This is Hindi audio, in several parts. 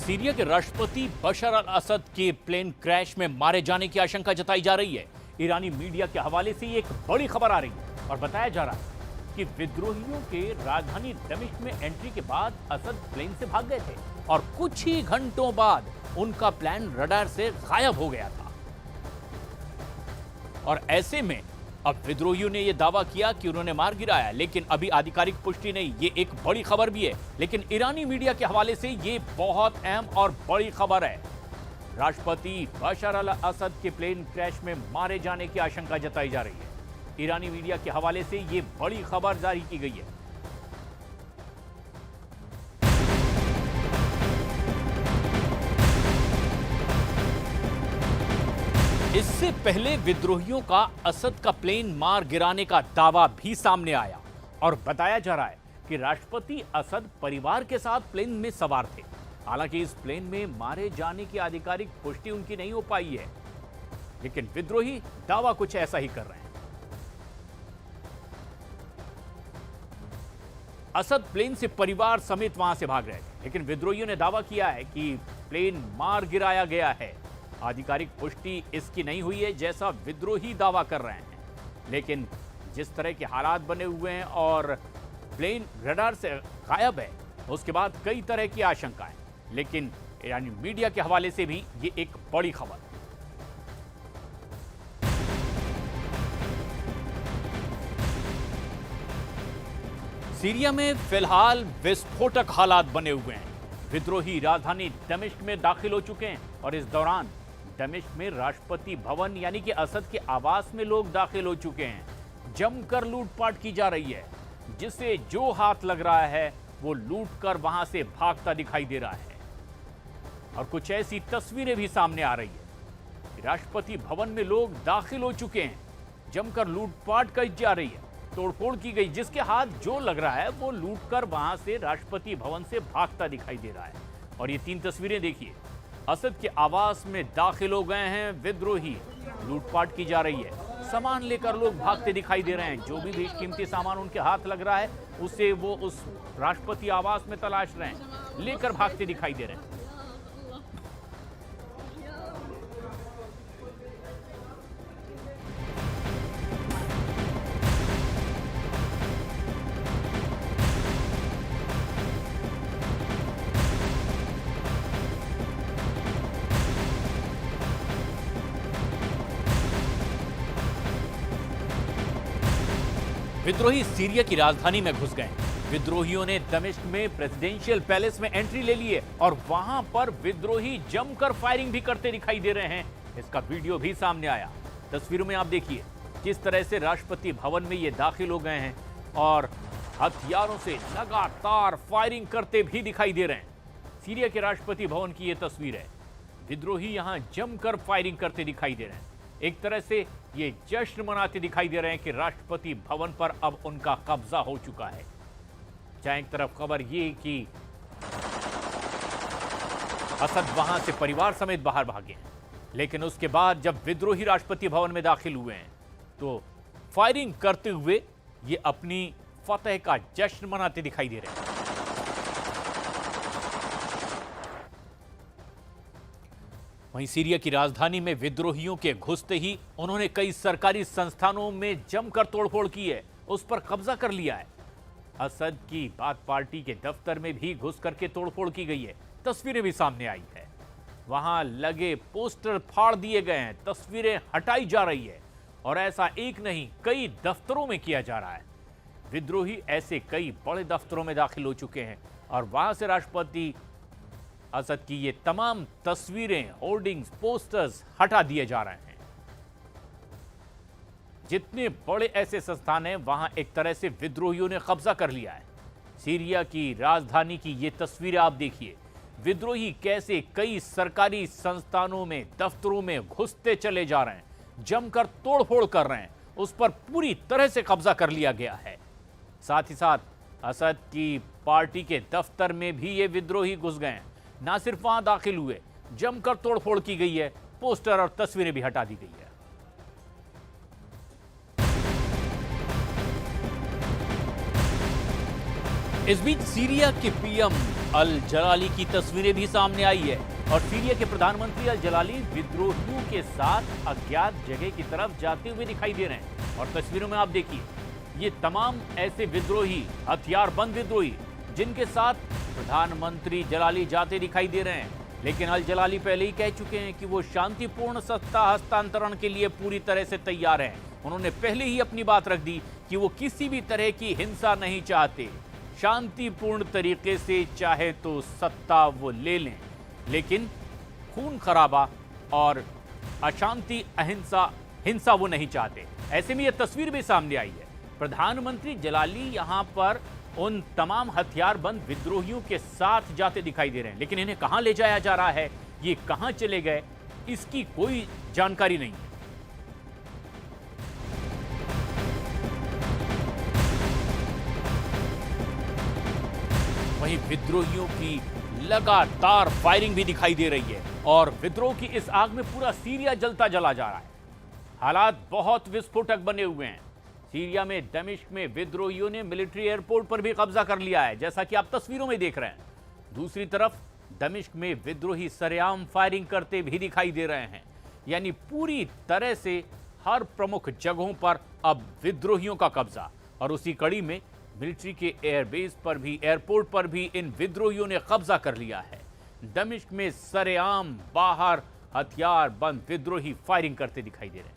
सीरिया के राष्ट्रपति बशर अल असद के प्लेन क्रैश में मारे जाने की आशंका जताई जा रही है। ईरानी मीडिया के हवाले से एक बड़ी खबर आ रही है और बताया जा रहा है कि विद्रोहियों के राजधानी दमिश्क में एंट्री के बाद असद प्लेन से भाग गए थे और कुछ ही घंटों बाद उनका प्लान रडार से गायब हो गया था। और ऐसे में अब विद्रोहियों ने यह दावा किया कि उन्होंने मार गिराया, लेकिन अभी आधिकारिक पुष्टि नहीं। ये एक बड़ी खबर भी है, लेकिन ईरानी मीडिया के हवाले से ये बहुत अहम और बड़ी खबर है। राष्ट्रपति बशर अल असद के प्लेन क्रैश में मारे जाने की आशंका जताई जा रही है। ईरानी मीडिया के हवाले से ये बड़ी खबर जारी की गई है। इससे पहले विद्रोहियों का असद का प्लेन मार गिराने का दावा भी सामने आया और बताया जा रहा है कि राष्ट्रपति असद परिवार के साथ प्लेन में सवार थे। हालांकि इस प्लेन में मारे जाने की आधिकारिक पुष्टि उनकी नहीं हो पाई है, लेकिन विद्रोही दावा कुछ ऐसा ही कर रहे हैं। असद प्लेन से परिवार समेत वहां से भाग रहे थे, लेकिन विद्रोहियों ने दावा किया है कि प्लेन मार गिराया गया है। आधिकारिक पुष्टि इसकी नहीं हुई है जैसा विद्रोही दावा कर रहे हैं, लेकिन जिस तरह के हालात बने हुए हैं और प्लेन रडार से गायब है, उसके बाद कई तरह की आशंकाएं, लेकिन ईरानी मीडिया के हवाले से भी ये एक बड़ी खबर। सीरिया में फिलहाल विस्फोटक हालात बने हुए हैं। विद्रोही राजधानी दमिश्क में दाखिल हो चुके हैं और इस दौरान दमिश्क में राष्ट्रपति भवन यानी कि असद के आवास में लोग दाखिल हो चुके हैं। जमकर लूटपाट की जा रही है, जिसे जो हाथ लग रहा है वो लूटकर वहां से भागता दिखाई दे रहा है। और कुछ ऐसी तस्वीरें भी सामने आ रही है। राष्ट्रपति भवन में लोग दाखिल हो चुके हैं, जमकर लूटपाट की जा रही है, तोड़फोड़ की गई, जिसके हाथ जो लग रहा है वो लूटकर वहां से राष्ट्रपति भवन से भागता दिखाई दे रहा है। और ये 3 तस्वीरें देखिए, असद के आवास में दाखिल हो गए हैं विद्रोही, लूटपाट की जा रही है, सामान लेकर लोग भागते दिखाई दे रहे हैं। जो भी बेशकीमती सामान उनके हाथ लग रहा है उसे वो उस राष्ट्रपति आवास में तलाश रहे हैं, लेकर भागते दिखाई दे रहे हैं। विद्रोही सीरिया की राजधानी में घुस गए। विद्रोहियों ने दमिश्क में प्रेसिडेंशियल पैलेस में एंट्री ले ली है और वहां पर विद्रोही जमकर फायरिंग भी करते दिखाई दे रहे हैं। इसका वीडियो भी सामने आया। तस्वीरों में आप देखिए किस तरह से राष्ट्रपति भवन में ये दाखिल हो गए हैं और हथियारों से लगातार फायरिंग करते भी दिखाई दे रहे हैं। सीरिया के राष्ट्रपति भवन की यह तस्वीर है। विद्रोही यहां जमकर फायरिंग करते दिखाई दे रहे हैं। एक तरह से ये जश्न मनाते दिखाई दे रहे हैं कि राष्ट्रपति भवन पर अब उनका कब्जा हो चुका है। जहां एक तरफ खबर ये कि असद वहां से परिवार समेत बाहर भागे हैं, लेकिन उसके बाद जब विद्रोही राष्ट्रपति भवन में दाखिल हुए हैं तो फायरिंग करते हुए ये अपनी फतह का जश्न मनाते दिखाई दे रहे हैं। वहीं सीरिया की राजधानी में विद्रोहियों के घुसते ही उन्होंने कई सरकारी संस्थानों में जमकर तोड़फोड़ की है, उस पर कब्जा कर लिया है। असद की बात पार्टी के दफ्तर में भी घुस करके तोड़फोड़ की गई है। तस्वीरें भी सामने आई है, वहां लगे पोस्टर फाड़ दिए गए हैं, तस्वीरें हटाई जा रही है और ऐसा एक नहीं कई दफ्तरों में किया जा रहा है। विद्रोही ऐसे कई बड़े दफ्तरों में दाखिल हो चुके हैं और वहां से राष्ट्रपति असद की ये तमाम तस्वीरें, होर्डिंग्स, पोस्टर्स हटा दिए जा रहे हैं। जितने बड़े ऐसे संस्थान हैं वहां एक तरह से विद्रोहियों ने कब्जा कर लिया है। सीरिया की राजधानी की ये तस्वीरें आप देखिए, विद्रोही कैसे कई सरकारी संस्थानों में, दफ्तरों में घुसते चले जा रहे हैं, जमकर तोड़फोड़ कर रहे हैं, उस पर पूरी तरह से कब्जा कर लिया गया है। साथ ही साथ असद की पार्टी के दफ्तर में भी ये विद्रोही घुस गए हैं। ना सिर्फ वहां दाखिल हुए, जमकर तोड़फोड़ की गई है, पोस्टर और तस्वीरें भी हटा दी गई है। इस बीच सीरिया के पीएम अल जलाली की तस्वीरें भी सामने आई है और सीरिया के प्रधानमंत्री अल जलाली विद्रोहियों के साथ अज्ञात जगह की तरफ जाते हुए दिखाई दे रहे हैं। और तस्वीरों में आप देखिए, ये तमाम ऐसे विद्रोही, हथियारबंद विद्रोही जिनके साथ प्रधानमंत्री जलाली जाते दिखाई दे रहे हैं। लेकिन अल जलाली पहले ही कह चुके हैं कि वो शांतिपूर्ण सत्ता हस्तांतरण के लिए पूरी तरह से तैयार हैं। उन्होंने पहले ही अपनी बात रख दी कि वो किसी भी तरह की हिंसा नहीं चाहते, शांतिपूर्ण तरीके से चाहे तो सत्ता वो ले लें, लेकिन खून खराबा और अशांति, अहिंसा, हिंसा वो नहीं चाहते। ऐसे में यह तस्वीर भी सामने आई है। प्रधानमंत्री जलाली यहां पर उन तमाम हथियारबंद विद्रोहियों के साथ जाते दिखाई दे रहे हैं, लेकिन इन्हें कहां ले जाया जा रहा है, ये कहां चले गए, इसकी कोई जानकारी नहीं है। वहीं विद्रोहियों की लगातार फायरिंग भी दिखाई दे रही है और विद्रोह की इस आग में पूरा सीरिया जलता जला जा रहा है। हालात बहुत विस्फोटक बने हुए हैं। सीरिया में दमिश्क में विद्रोहियों ने मिलिट्री एयरपोर्ट पर भी कब्जा कर लिया है, जैसा कि आप तस्वीरों में देख रहे हैं। दूसरी तरफ दमिश्क में विद्रोही सरेआम फायरिंग करते भी दिखाई दे रहे हैं। यानी पूरी तरह से हर प्रमुख जगहों पर अब विद्रोहियों का कब्जा। और उसी कड़ी में मिलिट्री के एयरबेस पर भी, एयरपोर्ट पर भी इन विद्रोहियों ने कब्जा कर लिया है। दमिश्क में सरेआम बाहर हथियार बंद विद्रोही फायरिंग करते दिखाई दे रहे हैं।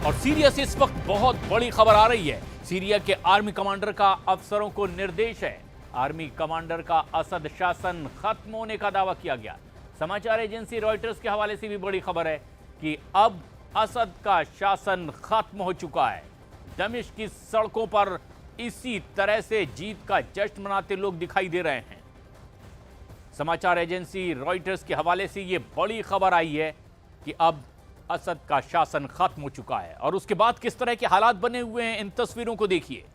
और सीरिया से इस वक्त बहुत बड़ी खबर आ रही है। सीरिया के आर्मी कमांडर का अफसरों को निर्देश है। आर्मी कमांडर का असद शासन खत्म होने का दावा किया गया। समाचार एजेंसी रॉयटर्स के हवाले से भी बड़ी खबर है कि अब असद का शासन खत्म हो चुका है। दमिश्क की सड़कों पर इसी तरह से जीत का जश्न मनाते लोग दिखाई दे रहे हैं। समाचार एजेंसी रॉयटर्स के हवाले से यह बड़ी खबर आई है कि अब असद का शासन खत्म हो चुका है। और उसके बाद किस तरह के हालात बने हुए हैं, इन तस्वीरों को देखिए।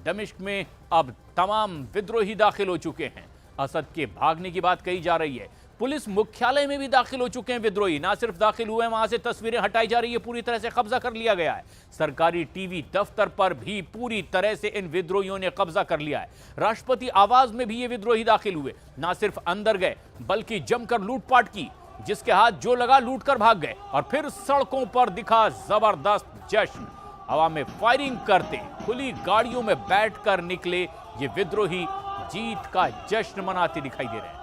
दमिश्क में अब तमाम विद्रोही दाखिल हो चुके हैं। असद के भागने की बात कही जा रही है। पुलिस मुख्यालय में भी दाखिल हो चुके हैं विद्रोही। ना सिर्फ दाखिल हुए हैं, वहां से तस्वीरें हटाई जा रही है, पूरी तरह से कब्जा कर लिया गया है। सरकारी टीवी दफ्तर पर भी पूरी तरह से इन विद्रोहियों ने कब्जा कर लिया है। राष्ट्रपति आवास में भी ये विद्रोही दाखिल हुए। ना सिर्फ अंदर गए बल्कि जमकर लूटपाट की, जिसके हाथ जो लगा लूटकर भाग गए। और फिर सड़कों पर दिखा जबरदस्त जश्न। हवा में फायरिंग करते, खुली गाड़ियों में बैठकर निकले ये विद्रोही जीत का जश्न मनाते दिखाई दे रहे हैं।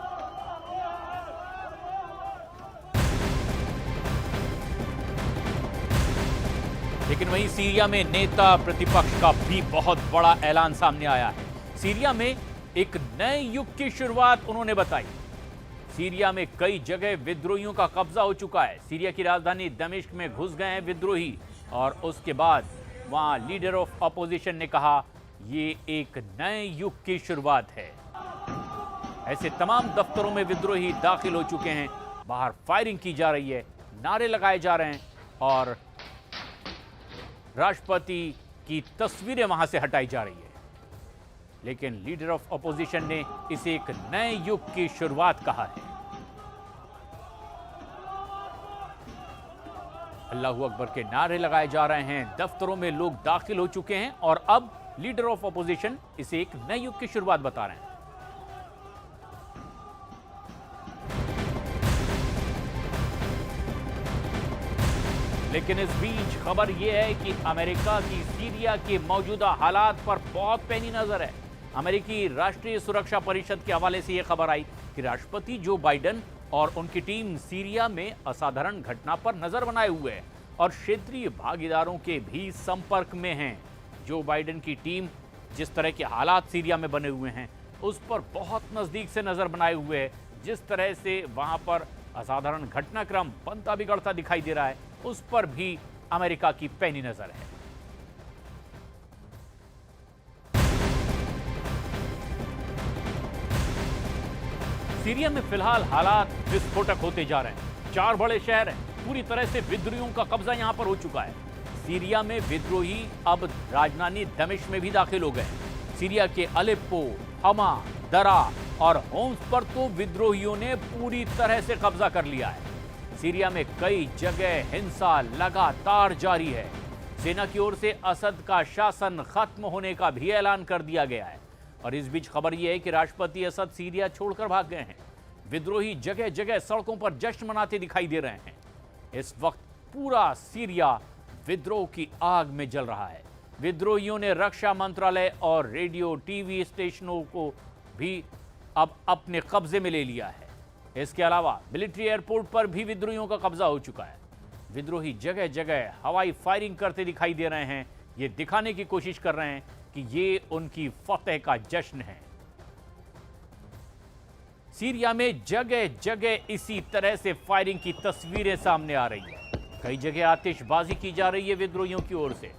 लेकिन वहीं सीरिया में नेता प्रतिपक्ष का भी बहुत बड़ा ऐलान सामने आया है। सीरिया में एक नए युग की शुरुआत उन्होंने बताई। सीरिया में कई जगह विद्रोहियों का कब्जा हो चुका है। सीरिया की राजधानी दमिश्क में घुस गए हैं विद्रोही और उसके बाद वहां लीडर ऑफ अपोजिशन ने कहा ये एक नए युग की शुरुआत है। ऐसे तमाम दफ्तरों में विद्रोही दाखिल हो चुके हैं। बाहर फायरिंग की जा रही है, नारे लगाए जा रहे हैं और राष्ट्रपति की तस्वीरें वहां से हटाई जा रही है। लेकिन लीडर ऑफ अपोजिशन ने इसे एक नए युग की शुरुआत कहा है। अल्लाहू अकबर के नारे लगाए जा रहे हैं, दफ्तरों में लोग दाखिल हो चुके हैं और अब लीडर ऑफ अपोजिशन इसे एक नए युग की शुरुआत बता रहे हैं। लेकिन इस बीच खबर यह है कि अमेरिका की सीरिया के मौजूदा हालात पर बहुत पैनी नजर है। अमेरिकी राष्ट्रीय सुरक्षा परिषद के हवाले से यह खबर आई कि राष्ट्रपति जो बाइडेन और उनकी टीम सीरिया में असाधारण घटना पर नजर बनाए हुए हैं और क्षेत्रीय भागीदारों के भी संपर्क में हैं। जो बाइडेन की टीम जिस तरह के हालात सीरिया में बने हुए हैं उस पर बहुत नजदीक से नजर बनाए हुए है। जिस तरह से वहां पर असाधारण घटनाक्रम बनता बिगड़ता दिखाई दे रहा है, उस पर भी अमेरिका की पैनी नजर है। सीरिया में फिलहाल हालात विस्फोटक होते जा रहे हैं। 4 बड़े शहर हैं, पूरी तरह से विद्रोहियों का कब्जा यहां पर हो चुका है। सीरिया में विद्रोही अब राजधानी दमिश्क में भी दाखिल हो गए। सीरिया के अलेप्पो, हमा, दरा और होम्स पर तो विद्रोहियों ने पूरी तरह से कब्जा कर लिया है। सीरिया में कई जगह हिंसा लगातार जारी है। सेना की ओर से असद का शासन खत्म होने का भी ऐलान कर दिया गया है। और इस बीच खबर यह है कि राष्ट्रपति असद सीरिया छोड़कर भाग गए हैं। विद्रोही जगह जगह सड़कों पर जश्न मनाते दिखाई दे रहे हैं। इस वक्त पूरा सीरिया विद्रोह की आग में जल रहा है। विद्रोहियों ने रक्षा मंत्रालय और रेडियो टीवी स्टेशनों को भी अब अपने कब्जे में ले लिया है। इसके अलावा मिलिट्री एयरपोर्ट पर भी विद्रोहियों का कब्जा हो चुका है। विद्रोही जगह जगह हवाई फायरिंग करते दिखाई दे रहे हैं। ये दिखाने की कोशिश कर रहे हैं कि ये उनकी फतेह का जश्न है। सीरिया में जगह जगह इसी तरह से फायरिंग की तस्वीरें सामने आ रही है। कई जगह आतिशबाजी की जा रही है विद्रोहियों की ओर से,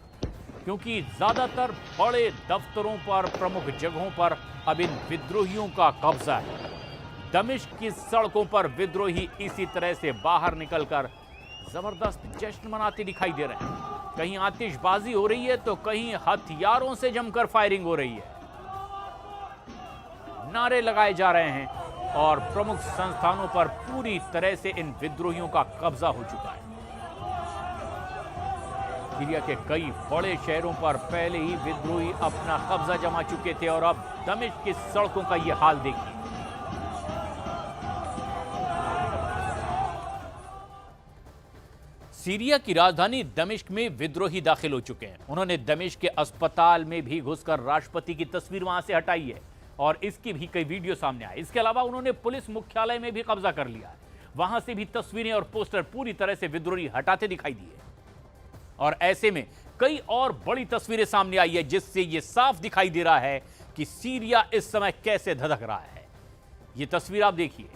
क्योंकि ज्यादातर बड़े दफ्तरों पर, प्रमुख जगहों पर अब इन विद्रोहियों का कब्जा है। दमिश्क की सड़कों पर विद्रोही इसी तरह से बाहर निकलकर जबरदस्त जश्न मनाते दिखाई दे रहे हैं। कहीं आतिशबाजी हो रही है तो कहीं हथियारों से जमकर फायरिंग हो रही है। नारे लगाए जा रहे हैं और प्रमुख संस्थानों पर पूरी तरह से इन विद्रोहियों का कब्जा हो चुका है। सीरिया के कई बड़े शहरों पर पहले ही विद्रोही अपना कब्जा जमा चुके थे और अब दमिश्क की सड़कों का यह हाल देखिए। सीरिया की राजधानी दमिश्क में विद्रोही दाखिल हो चुके हैं। उन्होंने दमिश्क के अस्पताल में भी घुसकर राष्ट्रपति की तस्वीर वहां से हटाई है और इसकी भी कई वीडियो सामने आए। इसके अलावा उन्होंने पुलिस मुख्यालय में भी कब्जा कर लिया है। वहां से भी तस्वीरें और पोस्टर पूरी तरह से विद्रोही हटाते दिखाई दिए। और ऐसे में कई और बड़ी तस्वीरें सामने आई है, जिससे यह साफ दिखाई दे रहा है कि सीरिया इस समय कैसे धधक रहा है। यह तस्वीर आप देखिए,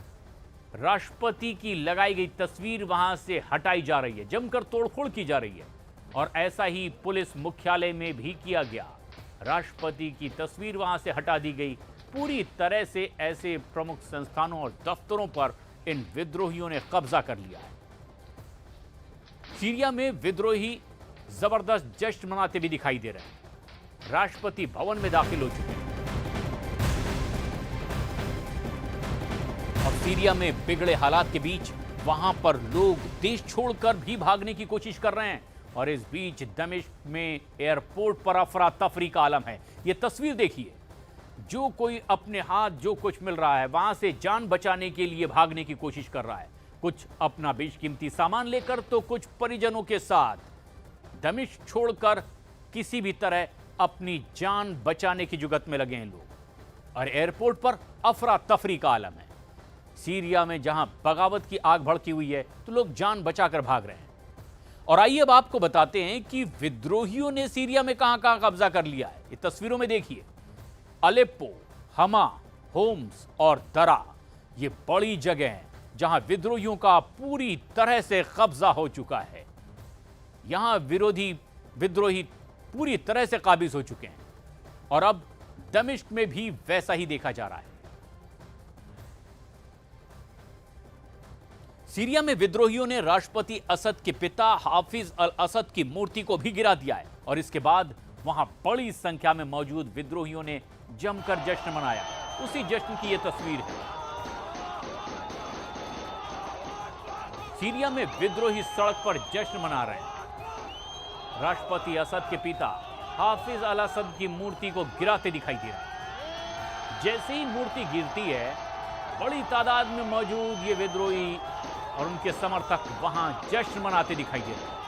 राष्ट्रपति की लगाई गई तस्वीर वहां से हटाई जा रही है, जमकर तोड़फोड़ की जा रही है। और ऐसा ही पुलिस मुख्यालय में भी किया गया। राष्ट्रपति की तस्वीर वहां से हटा दी गई। पूरी तरह से ऐसे प्रमुख संस्थानों और दफ्तरों पर इन विद्रोहियों ने कब्जा कर लिया है। सीरिया में विद्रोही जबरदस्त जश्न मनाते भी दिखाई दे रहे हैं। राष्ट्रपति भवन में दाखिल हो चुके हैं और सीरिया में बिगड़े हालात के बीच वहां पर लोग देश छोड़कर भी भागने की कोशिश कर रहे हैं। और इस बीच दमिश्क में एयरपोर्ट पर अफरा तफरी का आलम है। यह तस्वीर देखिए, जो कोई अपने हाथ जो कुछ मिल रहा है वहां से जान बचाने के लिए भागने की कोशिश कर रहा है। कुछ अपना बेशकीमती सामान लेकर तो कुछ परिजनों के साथ दमिश्क छोड़कर किसी भी तरह अपनी जान बचाने की जुगत में लगे हैं लोग। और एयरपोर्ट पर अफरा तफरी का आलम है। सीरिया में जहां बगावत की आग भड़की हुई है तो लोग जान बचाकर भाग रहे हैं। और आइए अब आपको बताते हैं कि विद्रोहियों ने सीरिया में कहां-कहां कब्जा कर लिया है। ये तस्वीरों में देखिए, अलेप्पो, हमा, होम्स और दरा, ये बड़ी जगह हैं जहां विद्रोहियों का पूरी तरह से कब्जा हो चुका है। यहां विद्रोही पूरी तरह से काबिज हो चुके हैं और अब दमिश्क में भी वैसा ही देखा जा रहा है। सीरिया में विद्रोहियों ने राष्ट्रपति असद के पिता हाफिज अल असद की मूर्ति को भी गिरा दिया है और इसके बाद वहां बड़ी संख्या में मौजूद विद्रोहियों ने जमकर जश्न मनाया। उसी जश्न की यह तस्वीर है। सीरिया में विद्रोही सड़क पर जश्न मना रहे हैं। राष्ट्रपति असद के पिता हाफिज अल असद की मूर्ति को गिराते दिखाई दे रहे हैं। जैसे ही मूर्ति गिरती है, बड़ी तादाद में मौजूद ये विद्रोही और उनके समर्थक वहां जश्न मनाते दिखाई दे रहे हैं।